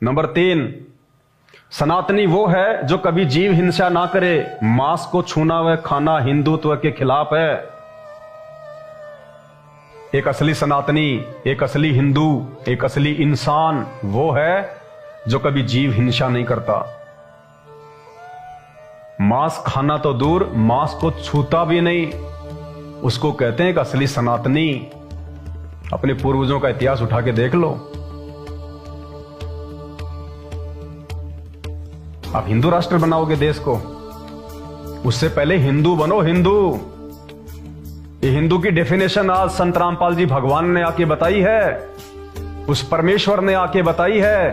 Number 3, सनातनी वो है जो कभी जीव हिंसा ना करे। मांस को छूना व खाना हिंदुत्व के खिलाफ है। एक असली सनातनी, एक असली हिंदू, एक असली इंसान वो है जो कभी जीव हिंसा नहीं करता। मांस खाना तो दूर, मांस को छूता भी नहीं, उसको कहते हैं एक असली सनातनी। अपने पूर्वजों का इतिहास उठा के देख लो। आप हिंदू राष्ट्र बनाओगे देश को, उससे पहले हिंदू बनो। हिंदू, ये हिंदू की डेफिनेशन आज संत रामपाल जी भगवान ने आके बताई है, उस परमेश्वर ने आके बताई है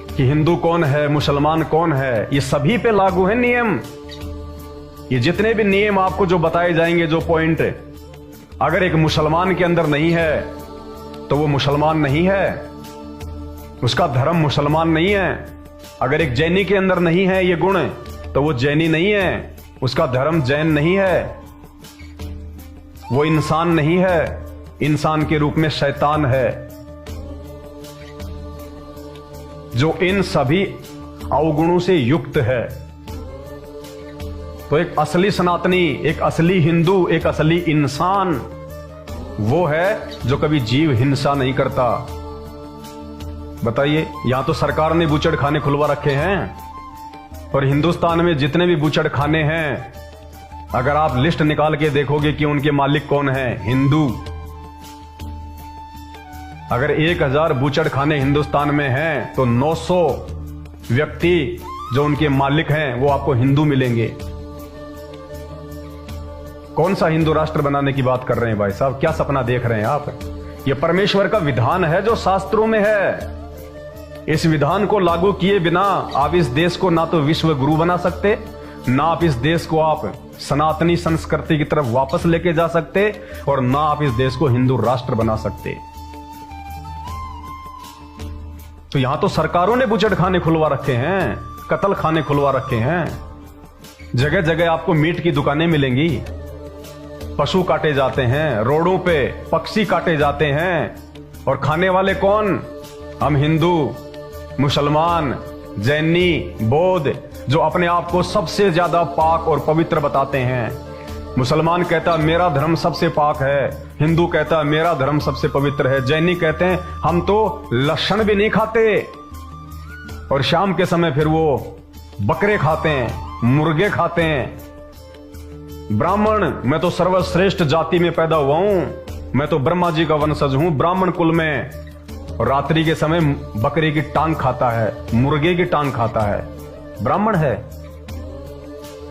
कि हिंदू कौन है, मुसलमान कौन है। ये सभी पे लागू है नियम। ये जितने भी नियम आपको जो बताए जाएंगे, जो पॉइंट, अगर एक मुसलमान के अंदर नहीं है तो वो मुसलमान नहीं है, उसका धर्म मुसलमान नहीं है। अगर एक जैनी के अंदर नहीं है ये गुण तो वो जैनी नहीं है, उसका धर्म जैन नहीं है, वो इंसान नहीं है, इंसान के रूप में शैतान है। जो इन सभी अवगुणों से युक्त है। तो एक असली सनातनी, एक असली हिंदू, एक असली इंसान वो है जो कभी जीव हिंसा नहीं करता। बताइए, यहां तो सरकार ने बूचड़ खाने खुलवा रखे हैं, और हिंदुस्तान में जितने भी बूचड़ खाने हैं, अगर आप लिस्ट निकाल के देखोगे कि उनके मालिक कौन है, हिंदू। अगर 1000 बूचड़ खाने हिंदुस्तान में हैं तो 900 व्यक्ति जो उनके मालिक हैं वो आपको हिंदू मिलेंगे। कौन सा हिंदू राष्ट्र बनाने की बात कर रहे हैं भाई साहब? क्या सपना देख रहे हैं आप? यह परमेश्वर का विधान है जो शास्त्रों में है। इस विधान को लागू किए बिना आप इस देश को ना तो विश्व गुरु बना सकते, ना आप इस देश को आप सनातनी संस्कृति की तरफ वापस लेके जा सकते, और ना आप इस देश को हिंदू राष्ट्र बना सकते। तो यहां तो सरकारों ने बूचड़ खाने खुलवा रखे हैं, कत्ल खाने खुलवा रखे हैं। जगह जगह आपको मीट की दुकानें मिलेंगी, पशु काटे जाते हैं, रोडों पे पक्षी काटे जाते हैं, और खाने वाले कौन? हम हिंदू, मुसलमान, जैनी, बौद्ध, जो अपने आप को सबसे ज्यादा पाक और पवित्र बताते हैं। मुसलमान कहता मेरा धर्म सबसे पाक है, हिंदू कहता मेरा धर्म सबसे पवित्र है, जैनी कहते हैं हम तो लहसुन भी नहीं खाते, और शाम के समय फिर वो बकरे खाते हैं, मुर्गे खाते हैं। ब्राह्मण, मैं तो सर्वश्रेष्ठ जाति में पैदा हुआ हूं, मैं तो ब्रह्मा जी का वंशज हूं, ब्राह्मण कुल में, और रात्रि के समय बकरे की टांग खाता है, मुर्गे की टांग खाता है, ब्राह्मण है।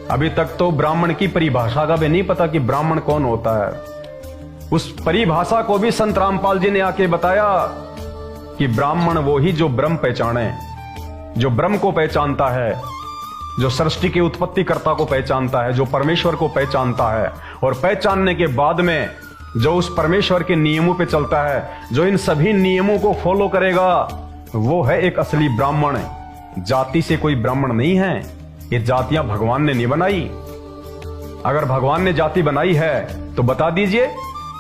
अभी तक तो ब्राह्मण की परिभाषा का भी नहीं पता कि ब्राह्मण कौन होता है। उस परिभाषा को भी संत रामपाल जी ने आके बताया कि ब्राह्मण वो ही जो ब्रह्म पहचाने, जो ब्रह्म को पहचानता है, जो सृष्टि के उत्पत्तिकर्ता को पहचानता है, जो परमेश्वर को पहचानता है, और पहचानने के बाद में जो उस परमेश्वर के नियमों पे चलता है, जो इन सभी नियमों को फॉलो करेगा, वो है एक असली ब्राह्मण। जाति से कोई ब्राह्मण नहीं है, ये जातियां भगवान ने नहीं बनाई। अगर भगवान ने जाति बनाई है तो बता दीजिए,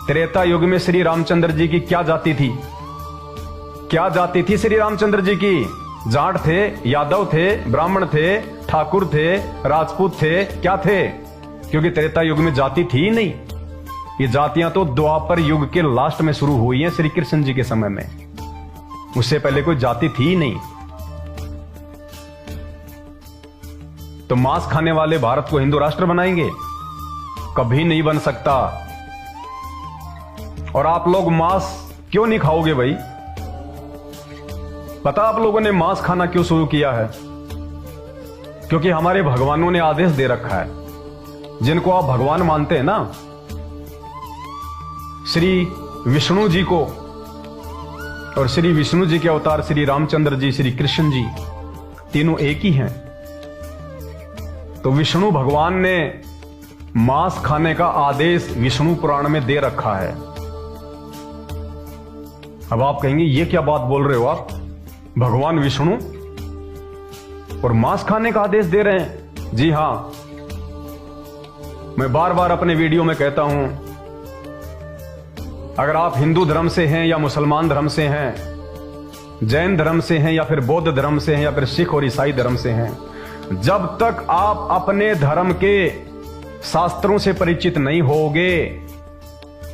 त्रेता युग में श्री रामचंद्र जी की क्या जाति थी? क्या जाति थी श्री रामचंद्र जी की? जाट थे, यादव थे, ब्राह्मण थे, ठाकुर थे, राजपूत थे, क्या थे? क्योंकि त्रेता युग में जाति थी ही नहीं। ये जातियां तो द्वापर युग के लास्ट में शुरू हुई हैं, श्री कृष्ण जी के समय में। उससे पहले कोई जाति थी ही नहीं। तो मांस खाने वाले भारत को हिंदू राष्ट्र बनाएंगे? कभी नहीं बन सकता। और आप लोग मांस क्यों नहीं खाओगे भाई? पता आप लोगों ने मांस खाना क्यों शुरू किया है? क्योंकि हमारे भगवानों ने आदेश दे रखा है। जिनको आप भगवान मानते हैं ना, श्री विष्णु जी को, और श्री विष्णु जी के अवतार श्री रामचंद्र जी, श्री कृष्ण जी, तीनों एक ही हैं। तो विष्णु भगवान ने मांस खाने का आदेश विष्णु पुराण में दे रखा है। अब आप कहेंगे ये क्या बात बोल रहे हो आप? भगवान विष्णु और मांस खाने का आदेश दे रहे हैं? जी हां, मैं बार बार अपने वीडियो में कहता हूं, अगर आप हिंदू धर्म से हैं या मुसलमान धर्म से हैं, जैन धर्म से हैं या फिर बौद्ध धर्म से हैं या फिर सिख और ईसाई धर्म से हैं, जब तक आप अपने धर्म के शास्त्रों से परिचित नहीं होगे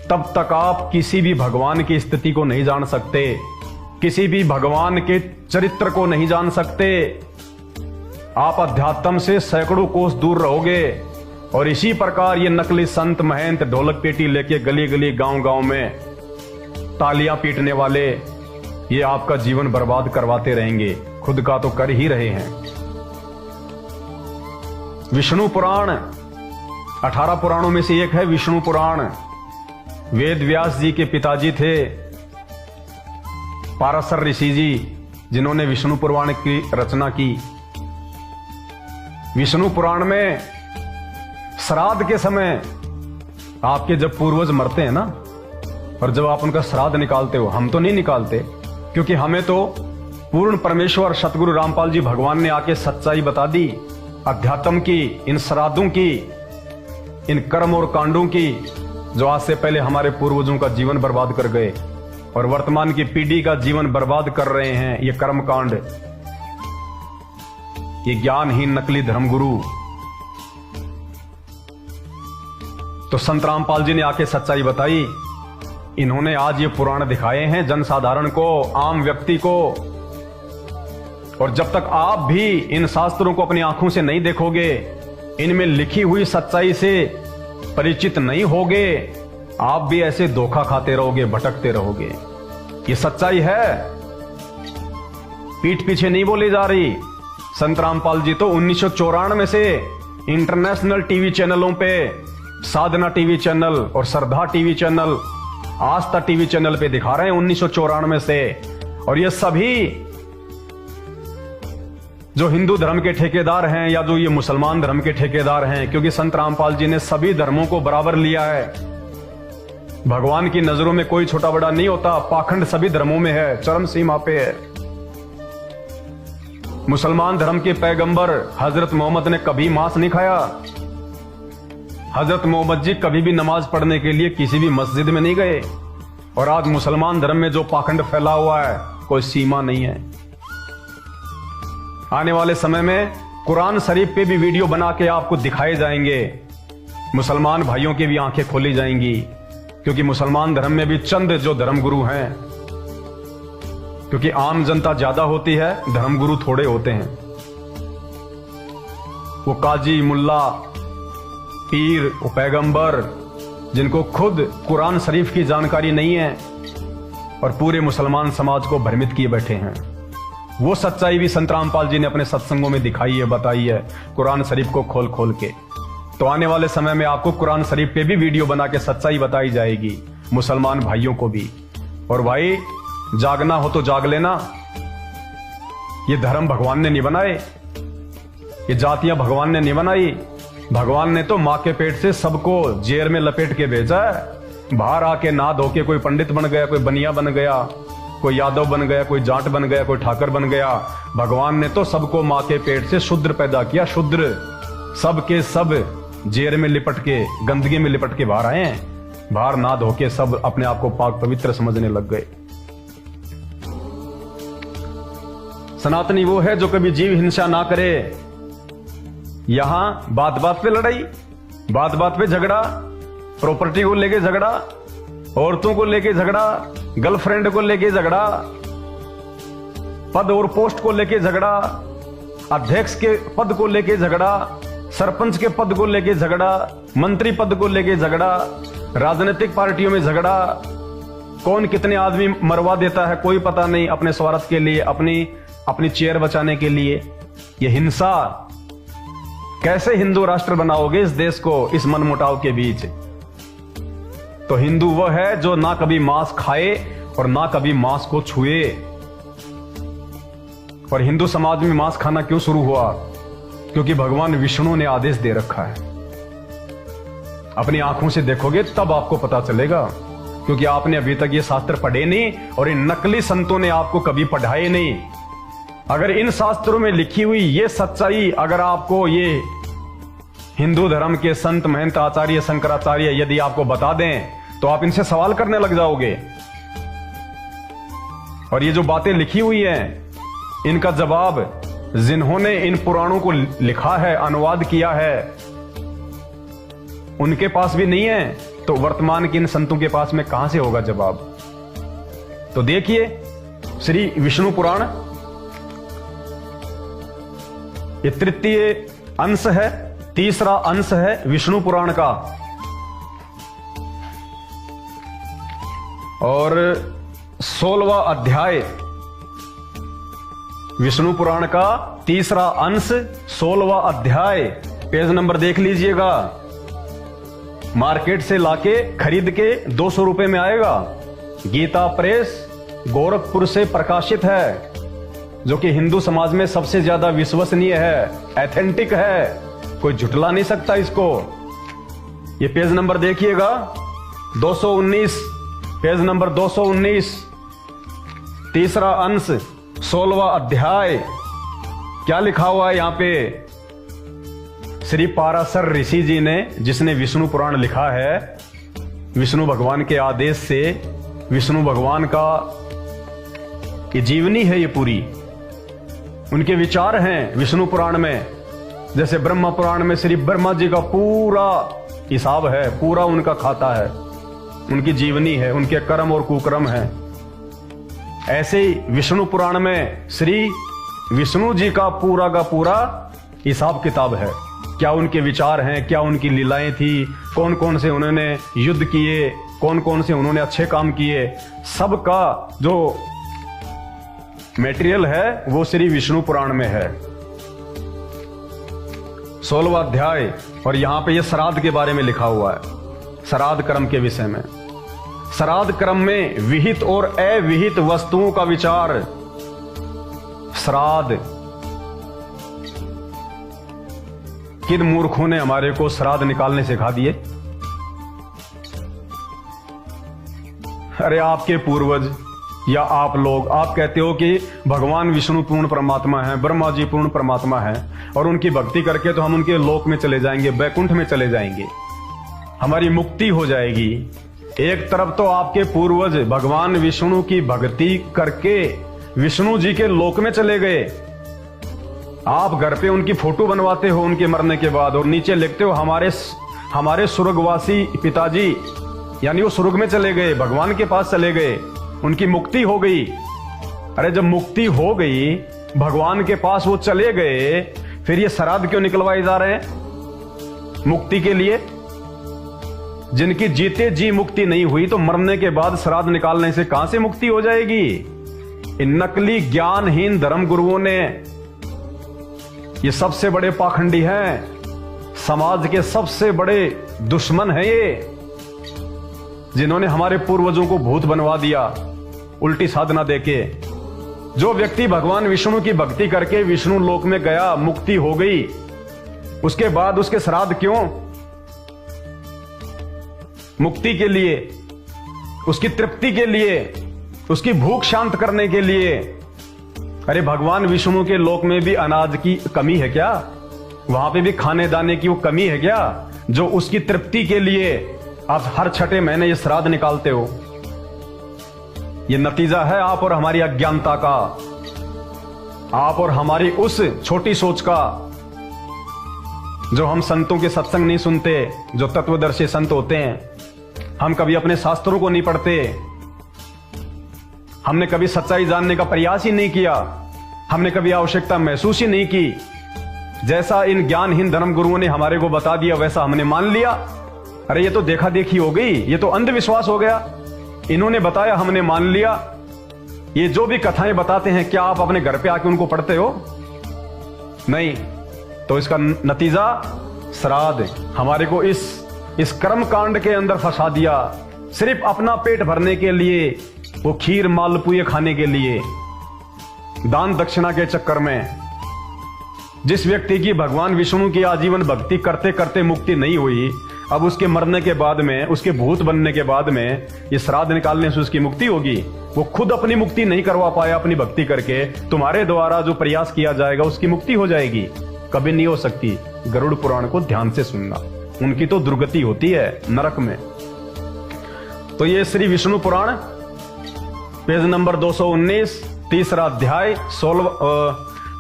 तब तक आप किसी भी भगवान की स्थिति को नहीं जान सकते, किसी भी भगवान के चरित्र को नहीं जान सकते। आप अध्यात्म से सैकड़ों कोस दूर रहोगे। और इसी प्रकार ये नकली संत महंत ढोलक पेटी लेके गली गली गांव गांव में तालियां पीटने वाले ये आपका जीवन बर्बाद करवाते रहेंगे, खुद का तो कर ही रहे हैं। विष्णु पुराण 18 पुराणों में से एक है विष्णु पुराण। वेद व्यास जी के पिताजी थे पाराशर ऋषि जी, जिन्होंने विष्णु पुराण की रचना की। विष्णु पुराण में श्राद्ध के समय आपके जब पूर्वज मरते हैं ना, और जब आप उनका श्राद्ध निकालते हो, हम तो नहीं निकालते क्योंकि हमें तो पूर्ण परमेश्वर सतगुरु रामपाल जी भगवान ने आके सच्चाई बता दी अध्यात्म की, इन श्राद्धों की, इन कर्म और कांडों की जो आज से पहले हमारे पूर्वजों का जीवन बर्बाद कर गए और वर्तमान की पीढ़ी का जीवन बर्बाद कर रहे हैं। ये कर्म कांड, ये ज्ञानहीन नकली धर्मगुरु। तो संत रामपाल जी ने आके सच्चाई बताई। इन्होंने आज ये पुराण दिखाए हैं जनसाधारण को, आम व्यक्ति को। और जब तक आप भी इन शास्त्रों को अपनी आंखों से नहीं देखोगे, इनमें लिखी हुई सच्चाई से परिचित नहीं होगे, आप भी ऐसे धोखा खाते रहोगे, भटकते रहोगे। ये सच्चाई है, पीठ पीछे नहीं बोली जा रही। संत रामपाल जी तो 1994 से इंटरनेशनल टीवी चैनलों पे, साधना टीवी चैनल और श्रद्धा टीवी चैनल, आस्था टीवी चैनल पे दिखा रहे हैं 1994 से। और ये सभी जो हिंदू धर्म के ठेकेदार हैं या जो ये मुसलमान धर्म के ठेकेदार हैं, क्योंकि संत रामपाल जी ने सभी धर्मों को बराबर लिया है। भगवान की नजरों में कोई छोटा बड़ा नहीं होता। पाखंड सभी धर्मों में है, चरम सीमा पे है। मुसलमान धर्म के पैगंबर हजरत मोहम्मद ने कभी मांस नहीं खाया। हजरत मोहम्मद जी कभी भी नमाज पढ़ने के लिए किसी भी मस्जिद में नहीं गए। और आज मुसलमान धर्म में जो पाखंड फैला हुआ है, कोई सीमा नहीं है। आने वाले समय में कुरान शरीफ पे भी वीडियो बना के आपको दिखाए जाएंगे। मुसलमान भाइयों की भी आंखें खोली जाएंगी, क्योंकि मुसलमान धर्म में भी चंद जो धर्मगुरु हैं, क्योंकि आम जनता ज्यादा होती है, धर्मगुरु थोड़े होते हैं। वो काजी, मुल्ला, पीर, वो पैगंबर जिनको खुद कुरान शरीफ की जानकारी नहीं है और पूरे मुसलमान समाज को भ्रमित किए बैठे हैं। वो सच्चाई भी संत रामपाल जी ने अपने सत्संगों में दिखाई है, बताई है, कुरान शरीफ को खोल खोल के। तो आने वाले समय में आपको कुरान शरीफ पे भी वीडियो बना के सच्चाई बताई जाएगी, मुसलमान भाइयों को भी। और भाई, जागना हो तो जाग लेना। ये धर्म भगवान ने नहीं बनाए, ये जातियां भगवान ने नहीं बनाई। भगवान ने तो मां के पेट से सबको जेर में लपेट के भेजा है। बाहर आके ना धो के कोई पंडित बन गया, कोई बनिया बन गया, कोई यादव बन गया, कोई जाट बन गया, कोई ठाकर बन गया। भगवान ने तो सबको मां के पेट से शूद्र पैदा किया, शूद्र। सब के सब जेर में लिपट के, गंदगी में लिपट के बाहर आए हैं। बाहर ना धो के सब अपने आप को पाक पवित्र समझने लग गए। सनातनी वो है जो कभी जीव हिंसा ना करे। यहां बात बात पे लड़ाई, बात बात पे झगड़ा, प्रॉपर्टी को लेके झगड़ा, औरतों को लेके झगड़ा, गर्लफ्रेंड को लेके झगड़ा, पद और पोस्ट को लेके झगड़ा, अध्यक्ष के पद को लेके झगड़ा, सरपंच के पद को लेके झगड़ा, मंत्री पद को लेके झगड़ा, राजनीतिक पार्टियों में झगड़ा। कौन कितने आदमी मरवा देता है कोई पता नहीं, अपने स्वार्थ के लिए, अपनी चेयर बचाने के लिए। यह हिंसा। कैसे हिंदू राष्ट्र बनाओगे इस देश को, इस मनमुटाव के बीच? तो हिंदू वह है जो ना कभी मांस खाए और ना कभी मांस को छुए। और हिंदू समाज में मांस खाना क्यों शुरू हुआ? क्योंकि भगवान विष्णु ने आदेश दे रखा है। अपनी आंखों से देखोगे तब आपको पता चलेगा, क्योंकि आपने अभी तक ये शास्त्र पढ़े नहीं और इन नकली संतों ने आपको कभी पढ़ाए नहीं। अगर इन शास्त्रों में लिखी हुई ये सच्चाई अगर आपको ये हिंदू धर्म के संत महंत आचार्य शंकराचार्य यदि आपको बता दें, तो आप इनसे सवाल करने लग जाओगे। और ये जो बातें लिखी हुई हैं, इनका जवाब जिन्होंने इन पुराणों को लिखा है, अनुवाद किया है, उनके पास भी नहीं है, तो वर्तमान के इन संतों के पास में कहां से होगा जवाब। तो देखिए, श्री विष्णु पुराण ये तृतीय अंश है, तीसरा अंश है विष्णु पुराण का, और 16वां अध्याय विष्णु पुराण का तीसरा अंश 16वां अध्याय। पेज नंबर देख लीजिएगा, मार्केट से लाके खरीद के 200 रुपए में आएगा। गीता प्रेस गोरखपुर से प्रकाशित है, जो कि हिंदू समाज में सबसे ज्यादा विश्वसनीय है, एथेंटिक है, कोई झुटला नहीं सकता इसको। ये पेज नंबर देखिएगा 219, पेज नंबर 219, तीसरा अंश 16वां अध्याय। क्या लिखा हुआ है यहां पे? श्री पाराशर ऋषि जी ने, जिसने विष्णु पुराण लिखा है, विष्णु भगवान के आदेश से, विष्णु भगवान का ये जीवनी है, ये पूरी उनके विचार हैं विष्णु पुराण में। जैसे ब्रह्मा पुराण में श्री ब्रह्मा जी का पूरा हिसाब है, पूरा उनका खाता है, उनकी जीवनी है, उनके कर्म और कुकर्म है। ऐसे ही विष्णु पुराण में श्री विष्णु जी का पूरा हिसाब किताब है। क्या उनके विचार हैं, क्या उनकी लीलाएं थी, कौन कौन से उन्होंने युद्ध किए, कौन कौन से उन्होंने अच्छे काम किए, सबका जो मटेरियल है वो श्री विष्णु पुराण में है, 16वां अध्याय। और यहां पे ये श्राद्ध के बारे में लिखा हुआ है, श्राद्ध कर्म के विषय में। श्राद्ध कर्म में विहित और अविहित वस्तुओं का विचार। श्राद्ध, किन मूर्खों ने हमारे को श्राद्ध निकालने सिखा दिए? अरे आपके पूर्वज या आप लोग, आप कहते हो कि भगवान विष्णु पूर्ण परमात्मा है, ब्रह्मा जी पूर्ण परमात्मा है, और उनकी भक्ति करके तो हम उनके लोक में चले जाएंगे, बैकुंठ में चले जाएंगे, हमारी मुक्ति हो जाएगी। एक तरफ तो आपके पूर्वज भगवान विष्णु की भक्ति करके विष्णु जी के लोक में चले गए, आप घर पे उनकी फोटो बनवाते हो उनके मरने के बाद, और नीचे लिखते हो हमारे स्वर्गवासी पिताजी, यानी वो स्वर्ग में चले गए, भगवान के पास चले गए, उनकी मुक्ति हो गई। अरे जब मुक्ति हो गई, भगवान के पास वो चले गए, फिर ये श्राद्ध क्यों निकलवाए जा रहे हैं मुक्ति के लिए? जिनकी जीते जी मुक्ति नहीं हुई, तो मरने के बाद श्राद्ध निकालने से कहां से मुक्ति हो जाएगी? इन नकली ज्ञानहीन धर्म गुरुओं ने, ये सबसे बड़े पाखंडी हैं, समाज के सबसे बड़े दुश्मन हैं ये, जिन्होंने हमारे पूर्वजों को भूत बनवा दिया उल्टी साधना देके। जो व्यक्ति भगवान विष्णु की भक्ति करके विष्णु लोक में गया, मुक्ति हो गई, उसके बाद उसके श्राद्ध क्यों? मुक्ति के लिए, उसकी तृप्ति के लिए, उसकी भूख शांत करने के लिए। अरे भगवान विष्णु के लोक में भी अनाज की कमी है क्या? वहां पे भी खाने दाने की वो कमी है क्या, जो उसकी तृप्ति के लिए आप हर छठे महीने ये श्राद्ध निकालते हो? ये नतीजा है आप और हमारी अज्ञानता का, आप और हमारी उस छोटी सोच का, जो हम संतों के सत्संग नहीं सुनते, जो तत्वदर्शी संत होते हैं। हम कभी अपने शास्त्रों को नहीं पढ़ते, हमने कभी सच्चाई जानने का प्रयास ही नहीं किया, हमने कभी आवश्यकता महसूस ही नहीं की। जैसा इन ज्ञानहीन धर्म गुरुओं ने हमारे को बता दिया, वैसा हमने मान लिया। अरे ये तो देखा देखी हो गई, ये तो अंधविश्वास हो गया। इन्होंने बताया, हमने मान लिया। ये जो भी कथाएं बताते हैं, क्या आप अपने घर पे आके उनको पढ़ते हो? नहीं। तो इसका नतीजा श्राद्ध हमारे को इस कर्म कांड के अंदर फंसा दिया, सिर्फ अपना पेट भरने के लिए, वो खीर मालपुए खाने के लिए, दान दक्षिणा के चक्कर में। जिस व्यक्ति की भगवान विष्णु की आजीवन भक्ति करते करते मुक्ति नहीं हुई, अब उसके मरने के बाद में, उसके भूत बनने के बाद में ये श्राद्ध निकालने से उसकी मुक्ति होगी। वो खुद अपनी मुक्ति नहीं करवा पाया अपनी भक्ति करके, तुम्हारे द्वारा जो प्रयास किया जाएगा उसकी मुक्ति हो जाएगी? कभी नहीं हो सकती। गरुड़ पुराण को ध्यान से सुनना, उनकी तो दुर्गति होती है नरक में। तो ये श्री विष्णु पुराण पेज नंबर 219, तीसरा अध्याय,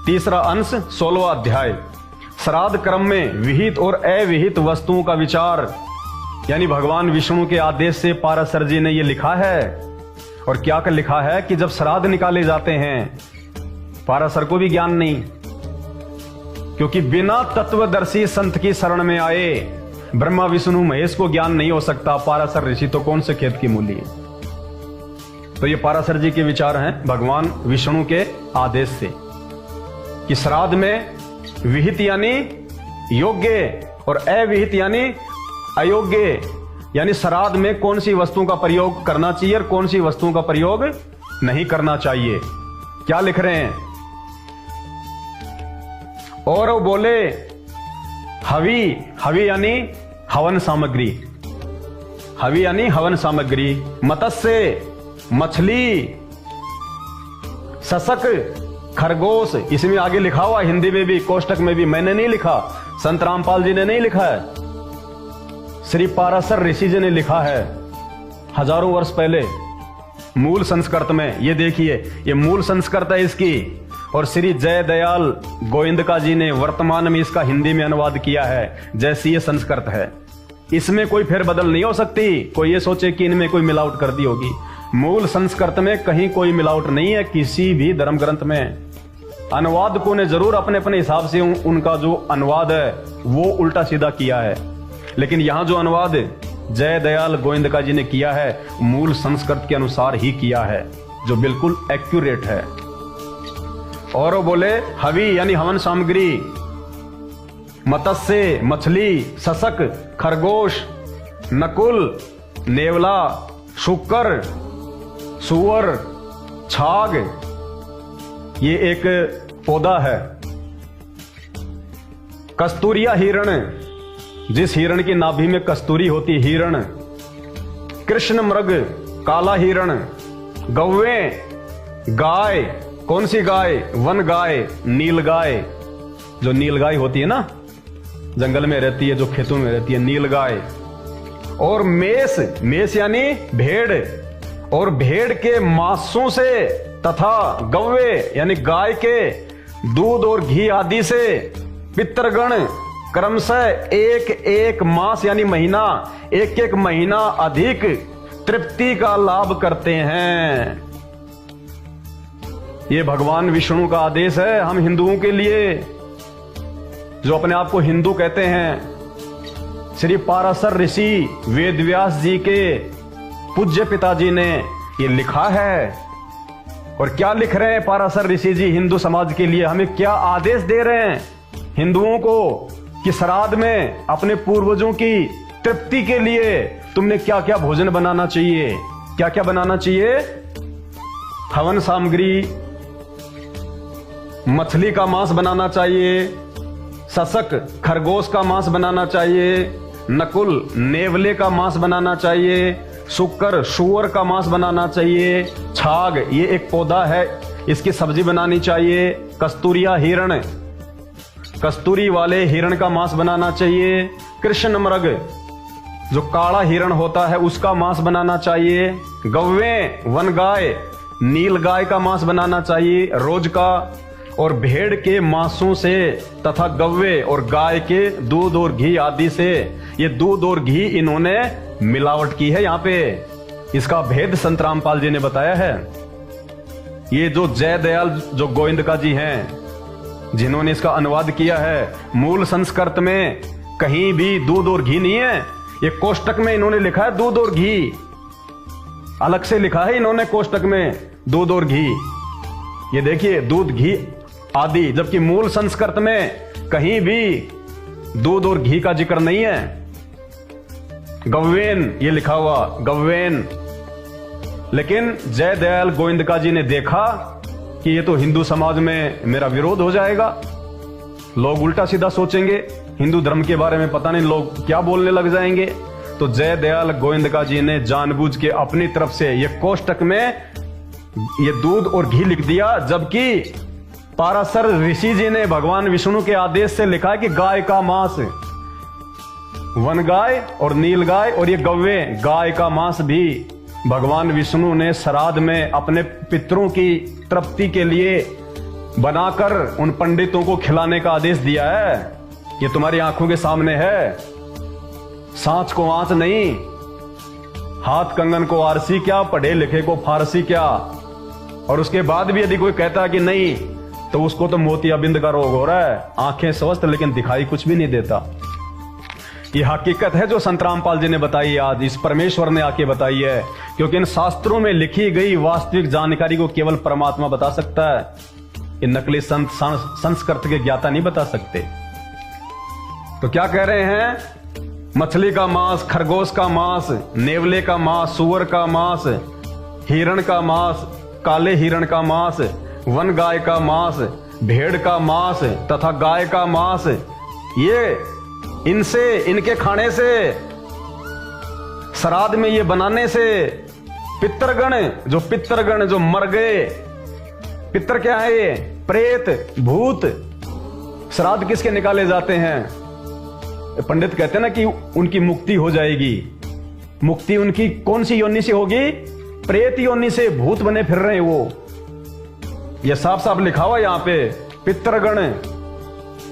तीसरा अंश, 16वां अध्याय। श्राद्ध क्रम में विहित और अविहित वस्तुओं का विचार, यानी भगवान विष्णु के आदेश से पाराशर जी ने यह लिखा है। और क्या कर लिखा है कि जब श्राद्ध निकाले जाते हैं, पाराशर को भी ज्ञान नहीं, क्योंकि बिना तत्वदर्शी संत की शरण में आए ब्रह्मा विष्णु महेश को ज्ञान नहीं हो सकता। पाराशर ऋषि तो कौन से खेत की मूली है। तो ये पाराशर जी के विचार हैं भगवान विष्णु के आदेश से कि श्राद्ध में विहित यानी योग्य और अविहित यानी अयोग्य, यानी श्राद्ध में कौन सी वस्तुओं का प्रयोग करना चाहिए और कौन सी वस्तुओं का प्रयोग नहीं करना चाहिए। क्या लिख रहे हैं? और वो बोले हवि, हवि यानी हवन सामग्री, हवि यानी हवन सामग्री, मत्स्य मछली, सशक खरगोश, इसमें आगे लिखा हुआ हिंदी में भी, कोष्टक में भी, मैंने नहीं लिखा, संत रामपाल जी ने नहीं लिखा है, श्री पाराशर ऋषि जी ने लिखा है हजारों वर्ष पहले मूल संस्कृत में। ये देखिए, ये मूल संस्कृत है इसकी, और श्री जय दयाल गोविंदका जी ने वर्तमान में इसका हिंदी में अनुवाद किया है जैसी ये संस्कृत है। इसमें कोई फेरबदल नहीं हो सकती। कोई ये सोचे कि इनमें कोई मिलावट कर दी होगी, मूल संस्कृत में कहीं कोई मिलावट नहीं है किसी भी धर्म ग्रंथ में। अनुवादकों ने जरूर अपने अपने हिसाब से उनका जो अनुवाद है वो उल्टा सीधा किया है, लेकिन यहां जो अनुवाद जय दयाल गोविंदका जी ने किया है मूल संस्कृत के अनुसार ही किया है, जो बिल्कुल एक्यूरेट है। और वो बोले हवि यानी हवन सामग्री, मत्स्य मछली, सशक खरगोश, नकुल, नेवला, शुकर, सुअर, छाग, ये एक पौधा है। कस्तूरिया हिरण, जिस हिरण की नाभि में कस्तूरी होती, हिरण। कृष्ण मृग, काला हिरण। गौवे, गाय, कौन सी गाय? वन गाय, नील गाय, जो नील गाय होती है ना, जंगल में रहती है, जो खेतों में रहती है, नील गाय। और मेष, मेष यानी भेड़, और भेड़ के मांसों से तथा गौवे यानी गाय के दूध और घी आदि से पितृगण क्रमशः एक एक मास यानी महीना, एक एक महीना अधिक तृप्ति का लाभ करते हैं। ये भगवान विष्णु का आदेश है हम हिंदुओं के लिए, जो अपने आप को हिंदू कहते हैं। श्री पाराशर ऋषि वेदव्यास जी के पूज्य पिताजी ने ये लिखा है। और क्या लिख रहे हैं पाराशर ऋषि जी हिंदू समाज के लिए? हमें क्या आदेश दे रहे हैं हिंदुओं को कि श्राद्ध में अपने पूर्वजों की तृप्ति के लिए तुमने क्या क्या भोजन बनाना चाहिए, क्या क्या बनाना चाहिए? हवन सामग्री, मछली का मांस बनाना चाहिए, सशक खरगोश का मांस बनाना चाहिए, नकुल नेवले का मांस बनाना चाहिए, शुकर सुअर का मांस बनाना चाहिए, छाग ये एक पौधा है इसकी सब्जी बनानी चाहिए, कस्तूरिया हिरण कस्तूरी वाले हिरण का मांस बनाना चाहिए, कृष्ण मृग जो काला हिरण होता है उसका मांस बनाना चाहिए, गौवे वन गाय नील गाय का मांस बनाना चाहिए रोज का, और भेड़ के मांसों से तथा गव्वे और गाय के दूध और घी आदि से। ये दूध और घी इन्होंने मिलावट की है यहाँ पे, इसका भेद संत रामपाल जी ने बताया है। ये जो जय दयाल जो गोविंदका जी हैं जिन्होंने इसका अनुवाद किया है, मूल संस्कृत में कहीं भी दूध और घी नहीं है। ये कोष्टक में इन्होंने लिखा है दूध और घी, अलग से लिखा है इन्होंने कोष्टक में दूध और घी। ये देखिए दूध घी आदि, जबकि मूल संस्कृत में कहीं भी दूध और घी का जिक्र नहीं है। गव्वेन ये लिखा हुआ गव्वेन, लेकिन जय दयाल गोविंदका जी ने देखा कि ये तो हिंदू समाज में मेरा विरोध हो जाएगा, लोग उल्टा सीधा सोचेंगे, हिंदू धर्म के बारे में पता नहीं लोग क्या बोलने लग जाएंगे। तो जय दयाल गोविंदका जी ने जानबूझ के अपनी तरफ से ये कोष्टक में ये दूध और घी लिख दिया, जबकि पाराशर ऋषि जी ने भगवान विष्णु के आदेश से लिखा है कि गाय का मांस, वन गाय और नील गाय और ये गव्वे गाय का मांस भी भगवान विष्णु ने श्राद्ध में अपने पितरों की तृप्ति के लिए बनाकर उन पंडितों को खिलाने का आदेश दिया है। ये तुम्हारी आंखों के सामने है। सांच को आंच नहीं, हाथ कंगन को आरसी क्या, पढ़े लिखे को फारसी क्या। और उसके बाद भी यदि कोई कहता है कि नहीं, तो उसको तो मोतियाबिंद का रोग हो रहा है। आंखें स्वस्थ लेकिन दिखाई कुछ भी नहीं देता। ये हकीकत है जो संत रामपाल जी ने बताई, आज इस परमेश्वर ने आके बताई है। क्योंकि इन शास्त्रों में लिखी गई वास्तविक जानकारी को केवल परमात्मा बता सकता है। ये नकली संत संस्कृत के ज्ञाता नहीं बता सकते। तो क्या कह रहे हैं? मछली का मांस, खरगोश का मांस, नेवले का मांस, सुअर का मांस, हिरण का मांस, काले हिरण का मांस, वन गाय का मांस, भेड़ का मांस तथा गाय का मांस, ये इनसे, इनके खाने से, श्राद्ध में ये बनाने से पितरगण जो मर गए, पितर क्या है ये? प्रेत, भूत। श्राद्ध किसके निकाले जाते हैं? पंडित कहते हैं ना कि उनकी मुक्ति हो जाएगी। मुक्ति उनकी कौन सी योनि से होगी? प्रेत योनि से। भूत बने फिर रहे हैं वो। ये साफ साफ लिखा हुआ यहां पे।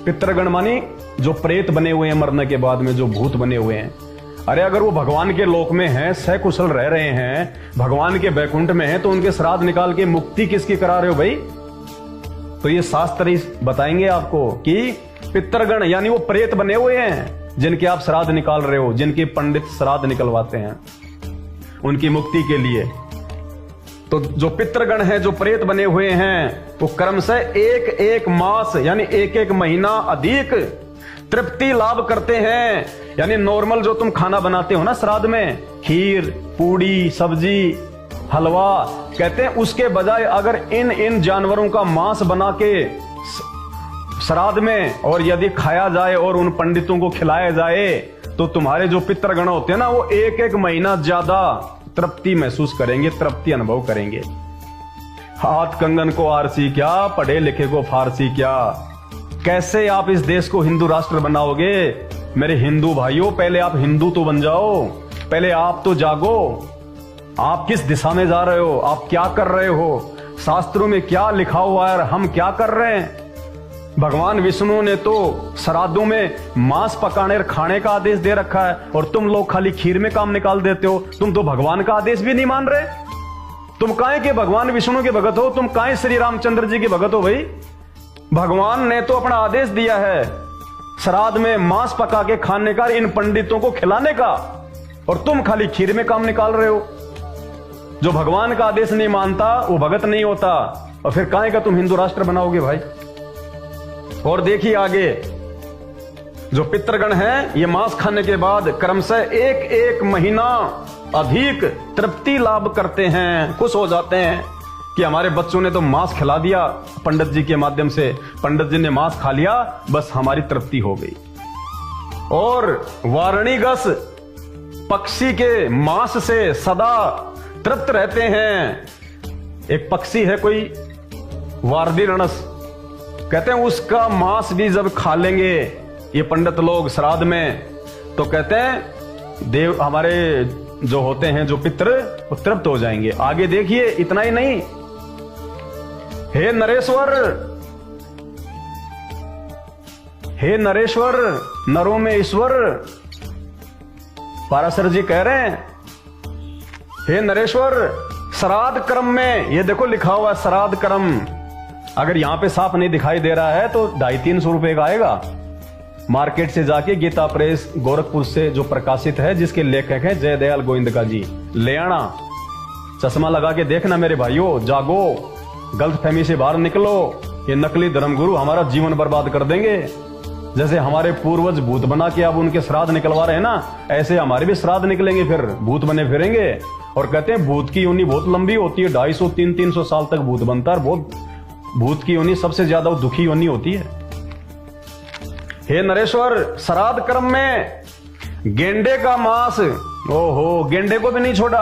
पितरगण मानी जो प्रेत बने हुए हैं, मरने के बाद में जो भूत बने हुए हैं। अरे अगर वो भगवान के लोक में हैं, सकुशल रह रहे हैं, भगवान के बैकुंठ में हैं, तो उनके श्राद्ध निकाल के मुक्ति किसकी करा रहे हो भाई? तो ये शास्त्र बताएंगे आपको कि पितरगण यानी वो प्रेत बने हुए हैं जिनके आप श्राद्ध निकाल रहे हो, जिनके पंडित श्राद्ध निकलवाते हैं उनकी मुक्ति के लिए। तो जो पितरगण हैं, जो प्रेत बने हुए हैं, वो कर्म से एक एक मास यानी एक एक महीना अधिक तृप्ति लाभ करते हैं। यानी नॉर्मल जो तुम खाना बनाते हो ना श्राद्ध में, खीर, पूड़ी, सब्जी, हलवा, कहते हैं उसके बजाय अगर इन जानवरों का मांस बना के श्राद्ध में और यदि खाया जाए और उन पंडितों को खिलाया जाए, तो तुम्हारे जो पितरगण होते हैं ना, वो एक एक महीना ज्यादा तृप्ति महसूस करेंगे, तृप्ति अनुभव करेंगे। हाथ कंगन को आरसी क्या, पढ़े लिखे को फारसी क्या। कैसे आप इस देश को हिंदू राष्ट्र बनाओगे? मेरे हिंदू भाइयों, पहले आप हिंदू तो बन जाओ, पहले आप तो जागो। आप किस दिशा में जा रहे हो? आप क्या कर रहे हो? शास्त्रों में क्या लिखा हुआ है और हम क्या कर रहे हैं? भगवान विष्णु ने तो श्राद्धों में मांस पकाने और खाने का आदेश दे रखा है, और तुम लोग खाली खीर में काम निकाल देते हो। तुम तो भगवान का आदेश भी नहीं मान रहे। तुम काहे के भगवान विष्णु के भगत हो? तुम काहे श्री रामचंद्र जी के भगत हो भाई? भगवान ने तो अपना आदेश दिया है श्राद्ध में मांस पका के खाने का, इन पंडितों को खिलाने का, और तुम खाली खीर में काम निकाल रहे हो। जो भगवान का आदेश नहीं मानता वो भगत नहीं होता। और फिर काहे का तुम हिंदू राष्ट्र बनाओगे भाई? और देखिए आगे, जो पितरगण हैं, ये मांस खाने के बाद क्रम से एक एक महीना अधिक तृप्ति लाभ करते हैं, खुश हो जाते हैं कि हमारे बच्चों ने तो मांस खिला दिया पंडित जी के माध्यम से, पंडित जी ने मांस खा लिया, बस हमारी तृप्ति हो गई। और वारणीगस पक्षी के मांस से सदा तृप्त रहते हैं। एक पक्षी है कोई वार्दिरणस, कहते हैं उसका मांस भी जब खा लेंगे ये पंडित लोग श्राद्ध में, तो कहते हैं देव हमारे जो होते हैं, जो पितृ, वो तृप्त हो जाएंगे। आगे देखिए, इतना ही नहीं, हे नरेश्वर, नरों में ईश्वर, पाराशर जी कह रहे हैं, हे नरेश्वर, श्राद्ध क्रम में, ये देखो लिखा हुआ श्राद्ध क्रम, अगर यहां पे साफ नहीं दिखाई दे रहा है तो 250-300 रुपए का आएगा। मार्केट से जाके गीता प्रेस गोरखपुर से जो प्रकाशित है, जिसके लेखक हैं जयदयाल गोविंदका जी, ले आना। चश्मा लगा के देखना मेरे भाइयों, जागो, गलतफहमी से बाहर निकलो। ये नकली धर्मगुरु हमारा जीवन बर्बाद कर देंगे। जैसे हमारे पूर्वज भूत बना के अब उनके श्राद्ध निकलवा रहे हैं ना, ऐसे हमारे भी श्राद्ध निकलेंगे, फिर भूत बने फिरेंगे। और कहते हैं भूत की योनि बहुत लंबी होती है, 250-300 साल तक भूत बनता है। बहुत भूत की योनि सबसे ज्यादा दुखी योनि होती है। हे नरेश्वर, श्राद्ध क्रम में गेंडे का मांस, ओहो, गेंडे को भी नहीं छोड़ा।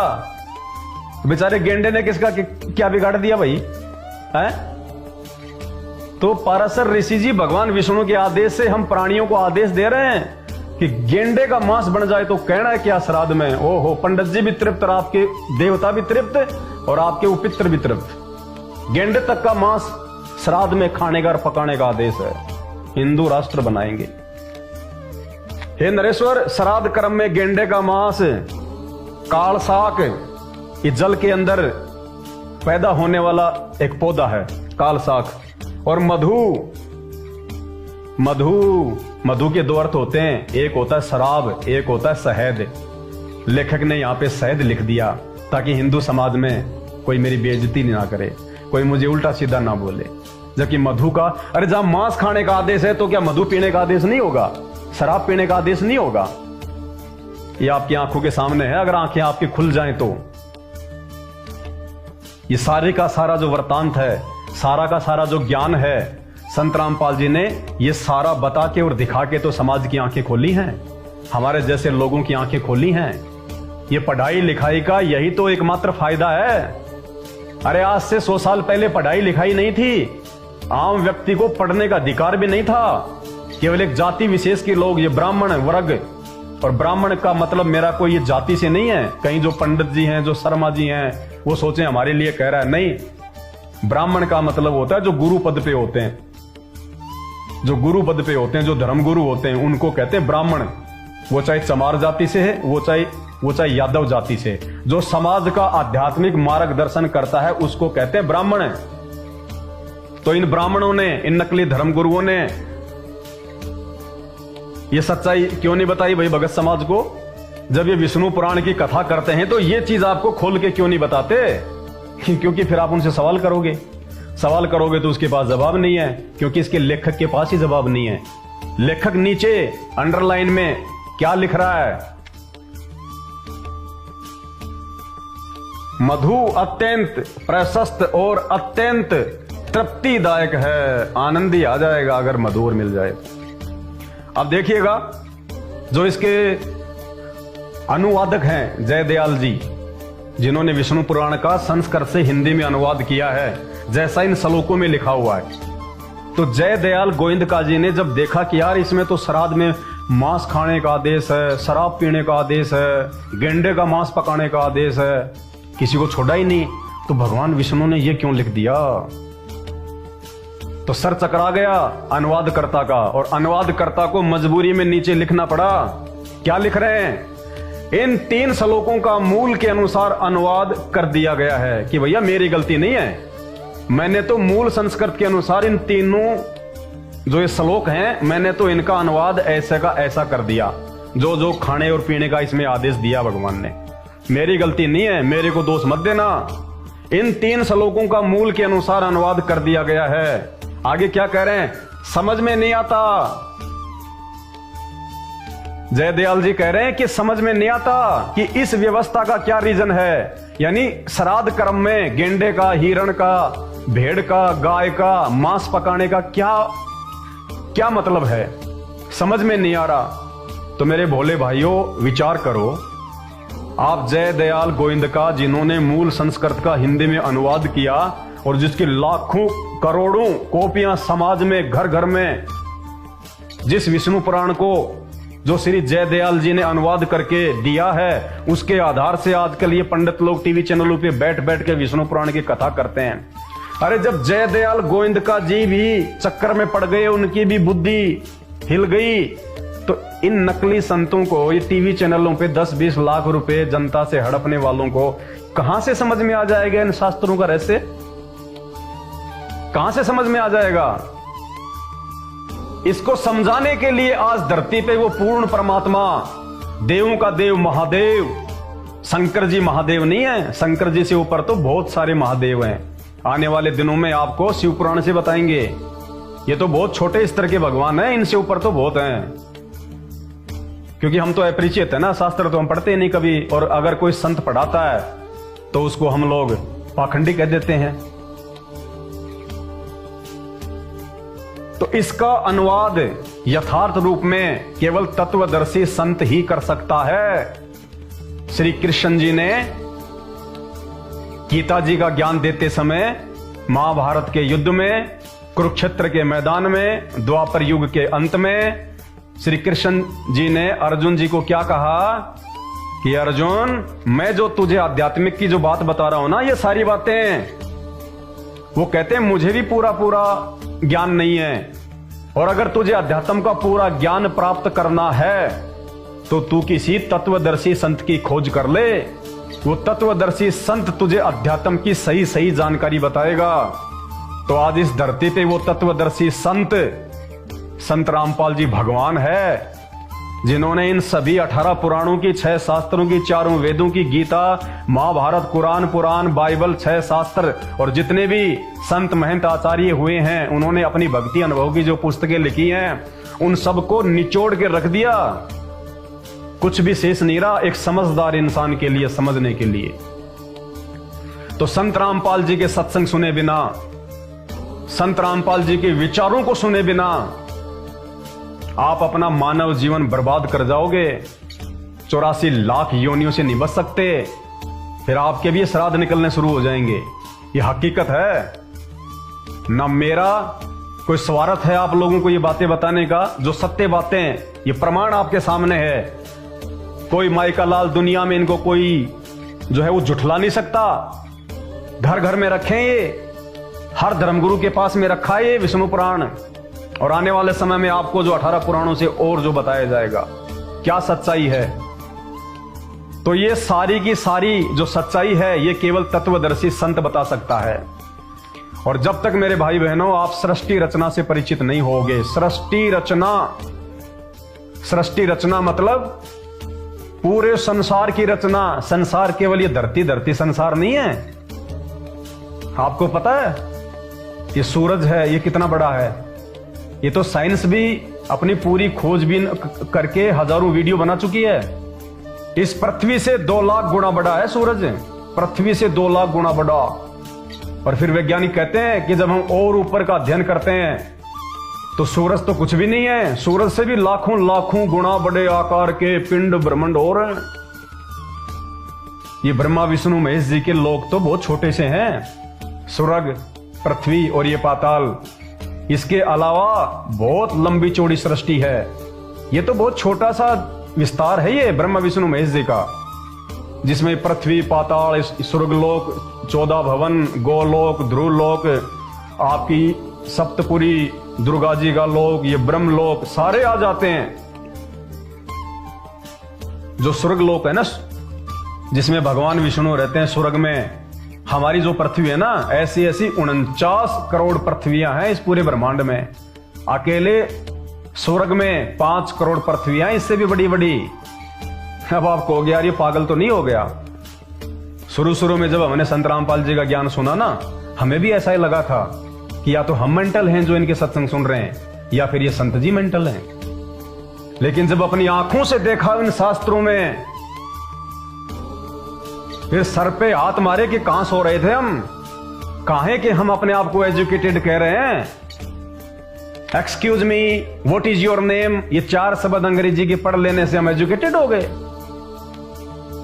बेचारे गेंडे ने किसका क्या बिगाड़ दिया भाई है? तो पाराशर ऋषि जी भगवान विष्णु के आदेश से हम प्राणियों को आदेश दे रहे हैं कि गेंडे का मांस बन जाए तो कहना है क्या श्राद्ध में। ओहो, पंडित जी भी तृप्त और आपके देवता भी तृप्त और आपके उपित्र भी तृप्त। गेंडे तक का मांस श्राद्ध में खाने का और पकाने का आदेश है। हिंदू राष्ट्र बनाएंगे। हे नरेश्वर, श्राद्ध कर्म में गेंडे का मांस, काल साक, ये जल के अंदर पैदा होने वाला एक पौधा है काल साक, और मधु के दो अर्थ होते हैं, एक होता है शराब, एक होता है शहद। लेखक ने यहां पे शहद लिख दिया ताकि हिंदू समाज में कोई मेरी बेइज्जती ना करे, कोई मुझे उल्टा सीधा ना बोले। जबकि मधु का, अरे जहां मांस खाने का आदेश है तो क्या मधु पीने का आदेश नहीं होगा, शराब पीने का आदेश नहीं होगा? ये आपकी आंखों के सामने है, अगर आंखें आपकी खुल जाएं तो। ये सारे का सारा जो वृत्तांत है, सारा का सारा जो ज्ञान है, संत रामपाल जी ने ये सारा बता के और दिखा के तो समाज की आंखें खोली हैं, हमारे जैसे लोगों की आंखें खोली हैं। ये पढ़ाई लिखाई का यही तो एकमात्र फायदा है। अरे आज से 100 साल पहले पढ़ाई लिखाई नहीं थी, आम व्यक्ति को पढ़ने का अधिकार भी नहीं था। केवल एक जाति विशेष के लोग, ये ब्राह्मण वर्ग, और ब्राह्मण का मतलब मेरा कोई ये जाति से नहीं है। कहीं जो पंडित जी हैं, जो शर्मा जी हैं, वो सोचे हमारे लिए कह रहा है, नहीं। ब्राह्मण का मतलब होता है जो गुरु पद पे होते हैं, जो गुरु पद पे होते हैं, जो धर्म गुरु होते हैं, उनको कहते हैं ब्राह्मण। वो चाहे चमार जाति से है, वो चाहे यादव जाति से, जो समाज का आध्यात्मिक मार्गदर्शन करता है उसको कहते हैं ब्राह्मण। तो इन ब्राह्मणों ने, इन नकली धर्म गुरुओं ने ये सच्चाई क्यों नहीं बताई भाई भगत समाज को? जब ये विष्णु पुराण की कथा करते हैं तो ये चीज आपको खोल के क्यों नहीं बताते? क्योंकि फिर आप उनसे सवाल करोगे तो उसके पास जवाब नहीं है, क्योंकि इसके लेखक के पास ही जवाब नहीं है। लेखक नीचे अंडरलाइन में क्या लिख रहा है? मधु अत्यंत प्रशस्त और अत्यंत तृप्तिदायक है। आनंद ही आ जाएगा अगर मधु और मिल जाए। अब देखिएगा, जो इसके अनुवादक हैं जयदयाल जी, जिन्होंने विष्णु पुराण का संस्कृत से हिंदी में अनुवाद किया है, जैसा इन श्लोकों में लिखा हुआ है। तो जयदयाल गोविंदका जी ने जब देखा कि यार इसमें तो श्राद्ध में मांस खाने का आदेश है, शराब पीने का आदेश है, गेंडे का मांस पकाने का आदेश है, किसी को छोड़ा ही नहीं, तो भगवान विष्णु ने ये क्यों लिख दिया? तो सर चकरा गया अनुवादकर्ता का, और अनुवादकर्ता को मजबूरी में नीचे लिखना पड़ा। क्या लिख रहे हैं? इन 3 श्लोकों का मूल के अनुसार अनुवाद कर दिया गया है। कि भैया मेरी गलती नहीं है, मैंने तो मूल संस्कृत के अनुसार इन तीनों जो ये श्लोक हैं, मैंने तो इनका अनुवाद ऐसे का ऐसा कर दिया, जो जो खाने और पीने का इसमें आदेश दिया भगवान ने। मेरी गलती नहीं है, मेरे को दोष मत देना। इन 3 श्लोकों का मूल के अनुसार अनुवाद कर दिया गया है। आगे क्या कह रहे हैं? समझ में नहीं आता। जयदयाल जी कह रहे हैं कि समझ में नहीं आता कि इस व्यवस्था का क्या रीजन है। यानी श्राद्ध कर्म में गेंडे का, हिरण का, भेड़ का, गाय का मांस पकाने का क्या मतलब है, समझ में नहीं आ रहा। तो मेरे भोले भाइयों, विचार करो। आप जयदयाल गोविंदका, जिन्होंने मूल संस्कृत का हिंदी में अनुवाद किया और जिसकी लाखों करोड़ों कॉपियां समाज में, घर घर में, जिस विष्णु पुराण को जो श्री जयदयाल जी ने अनुवाद करके दिया है, उसके आधार से आजकल ये पंडित लोग टीवी चैनलों पे बैठ बैठ के विष्णु पुराण की कथा करते हैं। अरे जब जयदयाल गोविंदका जी भी चक्कर में पड़ गए, उनकी भी बुद्धि हिल गई, तो इन नकली संतों को, ये टीवी चैनलों पे 10-20 लाख रुपए जनता से हड़पने वालों को कहां से समझ में आ जाएगा इन शास्त्रों का रहस्य? कहां से समझ में आ जाएगा? इसको समझाने के लिए आज धरती पे वो पूर्ण परमात्मा, देवों का देव महादेव, शंकर जी महादेव नहीं है, शंकर जी से ऊपर तो बहुत सारे महादेव हैं। आने वाले दिनों में आपको शिव पुराण से बताएंगे। ये तो बहुत छोटे स्तर के भगवान हैं, इनसे ऊपर तो बहुत हैं। क्योंकि हम तो अपरिचित है ना, शास्त्र तो हम पढ़ते नहीं कभी, और अगर कोई संत पढ़ाता है तो उसको हम लोग पाखंडी कह देते हैं। तो इसका अनुवाद यथार्थ रूप में केवल तत्वदर्शी संत ही कर सकता है। श्री कृष्ण जी ने गीता जी का ज्ञान देते समय महाभारत के युद्ध में, कुरुक्षेत्र के मैदान में, द्वापर युग के अंत में, श्री कृष्ण जी ने अर्जुन जी को क्या कहा कि अर्जुन, मैं जो तुझे आध्यात्मिक की जो बात बता रहा हूं ना, ये सारी बातें, वो कहते हैं मुझे भी पूरा पूरा ज्ञान नहीं है, और अगर तुझे अध्यात्म का पूरा ज्ञान प्राप्त करना है तो तू किसी तत्वदर्शी संत की खोज कर ले। वो तत्वदर्शी संत तुझे अध्यात्म की सही सही जानकारी बताएगा। तो आज इस धरती पे वो तत्वदर्शी संत रामपाल जी भगवान है, जिन्होंने इन सभी 18 पुराणों की, 6 शास्त्रों की, 4 वेदों की, गीता, महाभारत, कुरान, पुराण, बाइबल, 6 शास्त्र और जितने भी संत महंत आचार्य हुए हैं, उन्होंने अपनी भक्ति अनुभव की जो पुस्तकें लिखी हैं, उन सबको निचोड़ के रख दिया। कुछ भी शेष नहीं रहा एक समझदार इंसान के लिए, समझने के लिए। तो संत रामपाल जी के सत्संग सुने बिना, संत रामपाल जी के विचारों को सुने बिना आप अपना मानव जीवन बर्बाद कर जाओगे। 84 लाख योनियों से नहीं बच सकते, फिर आपके भी श्राद्ध निकलने शुरू हो जाएंगे। ये हकीकत है। ना मेरा कोई स्वार्थ है आप लोगों को ये बातें बताने का, जो सत्य बातें, ये प्रमाण आपके सामने है। कोई माई का लाल दुनिया में इनको कोई जो है वो जुठला नहीं सकता। घर घर में रखें, ये हर धर्मगुरु के पास में रखा है ये विष्णु पुराण, और आने वाले समय में आपको जो 18 पुराणों से और जो बताया जाएगा क्या सच्चाई है। तो ये सारी की सारी जो सच्चाई है ये केवल तत्वदर्शी संत बता सकता है। और जब तक मेरे भाई बहनों आप सृष्टि रचना से परिचित नहीं होगे, सृष्टि रचना मतलब पूरे संसार की रचना। संसार केवल ये धरती संसार नहीं है। आपको पता है ये सूरज है, ये कितना बड़ा है। ये तो साइंस भी अपनी पूरी खोजबीन करके हजारों वीडियो बना चुकी है। इस पृथ्वी से 2 लाख गुना बड़ा है सूरज, पृथ्वी से 2 लाख गुना बड़ा। और फिर वैज्ञानिक कहते हैं कि जब हम और ऊपर का अध्ययन करते हैं तो सूरज तो कुछ भी नहीं है, सूरज से भी लाखों लाखों गुना बड़े आकार के पिंड ब्रह्मांड और हैं। ये ब्रह्मा विष्णु महेश जी के लोक तो बहुत छोटे से हैं, स्वर्ग, पृथ्वी और ये पाताल। इसके अलावा बहुत लंबी चौड़ी सृष्टि है। ये तो बहुत छोटा सा विस्तार है ये ब्रह्मा विष्णु महेश जी का, जिसमें पृथ्वी, पाताल, स्वर्गलोक, 14 भवन, गोलोक, ध्रुवलोक, आपकी सप्तपुरी, दुर्गा जी का लोक, ये ब्रह्मलोक सारे आ जाते हैं। जो स्वर्गलोक है ना, जिसमें भगवान विष्णु रहते हैं स्वर्ग में, हमारी जो पृथ्वी है ना, ऐसी 49 करोड़ पृथ्वियां हैं इस पूरे ब्रह्मांड में। अकेले स्वर्ग में 5 करोड़ पृथ्वियां, इससे भी बड़ी बड़ी। अब आप कहोगे यार ये पागल तो नहीं हो गया। शुरू में जब हमने संत रामपाल जी का ज्ञान सुना ना, हमें भी ऐसा ही लगा था कि या तो हम मेंटल हैं जो इनके सत्संग सुन रहे हैं, या फिर ये संत जी मेंटल हैं। लेकिन जब अपनी आंखों से देखा इन शास्त्रों में, फिर सर पे हाथ मारे कि कहां सो रहे थे हम, कहां कि हम अपने आप को एजुकेटेड कह रहे हैं। Excuse me, what is your name, ये 4 शब्द अंग्रेजी के पढ़ लेने से हम एजुकेटेड हो गए।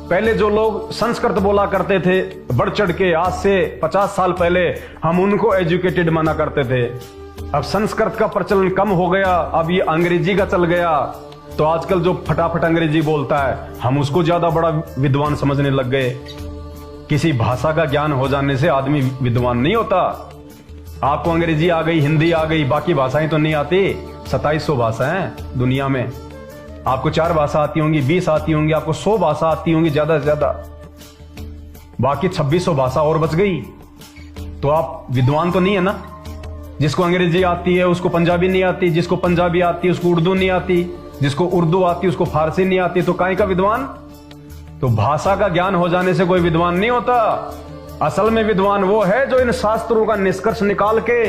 पहले जो लोग संस्कृत बोला करते थे बढ़ चढ़ के, आज से 50 साल पहले हम उनको एजुकेटेड माना करते थे। अब संस्कृत का प्रचलन कम हो गया, अब ये अंग्रेजी का चल गया। तो आजकल जो फटाफट अंग्रेजी बोलता है हम उसको ज्यादा बड़ा विद्वान समझने लग गए। किसी भाषा का ज्ञान हो जाने से आदमी विद्वान नहीं होता। आपको अंग्रेजी आ गई, हिंदी आ गई, बाकी भाषाएं तो नहीं आती। 2700 भाषाएं दुनिया में। आपको 4 भाषा आती होंगी, 20 आती होंगी, आपको 100 भाषा आती होंगी ज्यादा से ज्यादा, बाकी 2600 भाषा और बच गई। तो आप विद्वान तो नहीं है ना। जिसको अंग्रेजी आती है उसको पंजाबी नहीं आती, जिसको पंजाबी आती है उसको उर्दू नहीं आती, जिसको उर्दू आती है उसको फारसी नहीं आती। तो काहे का विद्वान। तो भाषा का ज्ञान हो जाने से कोई विद्वान नहीं होता। असल में विद्वान वो है जो इन शास्त्रों का निष्कर्ष निकाल के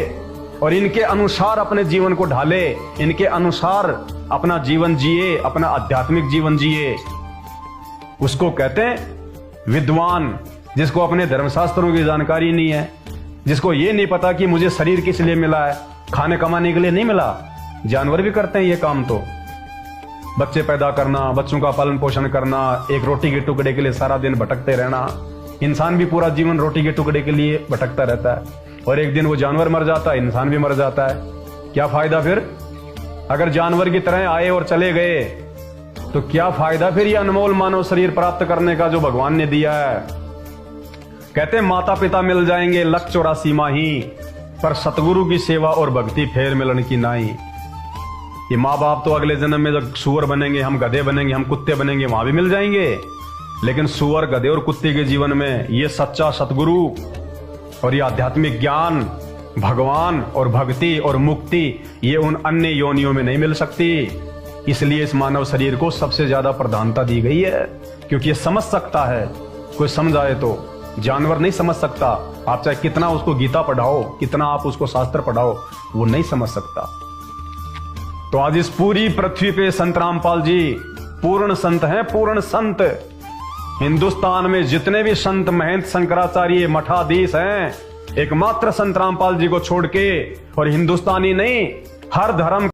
और इनके अनुसार अपने जीवन को ढाले, इनके अनुसार अपना जीवन जिए, अपना आध्यात्मिक जीवन जिए, उसको कहते हैं विद्वान। जिसको अपने धर्मशास्त्रों की जानकारी नहीं है, जिसको ये नहीं पता कि मुझे शरीर किस लिए मिला है, खाने कमाने के लिए नहीं मिला। जानवर भी करते हैं ये काम, तो बच्चे पैदा करना, बच्चों का पालन पोषण करना, एक रोटी के टुकड़े के लिए सारा दिन भटकते रहना। इंसान भी पूरा जीवन रोटी के टुकड़े के लिए भटकता रहता है, और एक दिन वो जानवर मर जाता है, इंसान भी मर जाता है। क्या फायदा फिर। अगर जानवर की तरह आए और चले गए तो क्या फायदा फिर ये अनमोल मानव शरीर प्राप्त करने का जो भगवान ने दिया है। कहते माता पिता मिल जाएंगे 1,84 माही, पर सतगुरु की सेवा और भक्ति फेर मिलन की नाई। ये माँ बाप तो अगले जन्म में जब सुअर बनेंगे, हम गधे बनेंगे, हम कुत्ते बनेंगे, वहां भी मिल जाएंगे। लेकिन सुअर, गधे और कुत्ते के जीवन में ये सच्चा सतगुरु और ये आध्यात्मिक ज्ञान, भगवान और भक्ति और मुक्ति, ये उन अन्य योनियों में नहीं मिल सकती। इसलिए इस मानव शरीर को सबसे ज्यादा प्रधानता दी गई है, क्योंकि ये समझ सकता है। कोई समझाए तो, जानवर नहीं समझ सकता। आप चाहे कितना उसको गीता पढ़ाओ, कितना आप उसको शास्त्र पढ़ाओ, वो नहीं समझ सकता। तो आज इस पूरी पृथ्वी पे संत रामपाल जी पूर्ण संत हैं, पूर्ण संत। हिंदुस्तान में जितने भी संत, महंत, शंकराचार्य, मठाधीश हैं, एकमात्र संत रामपाल जी को छोड़ के, और हिंदुस्तानी नहीं, हर धर्म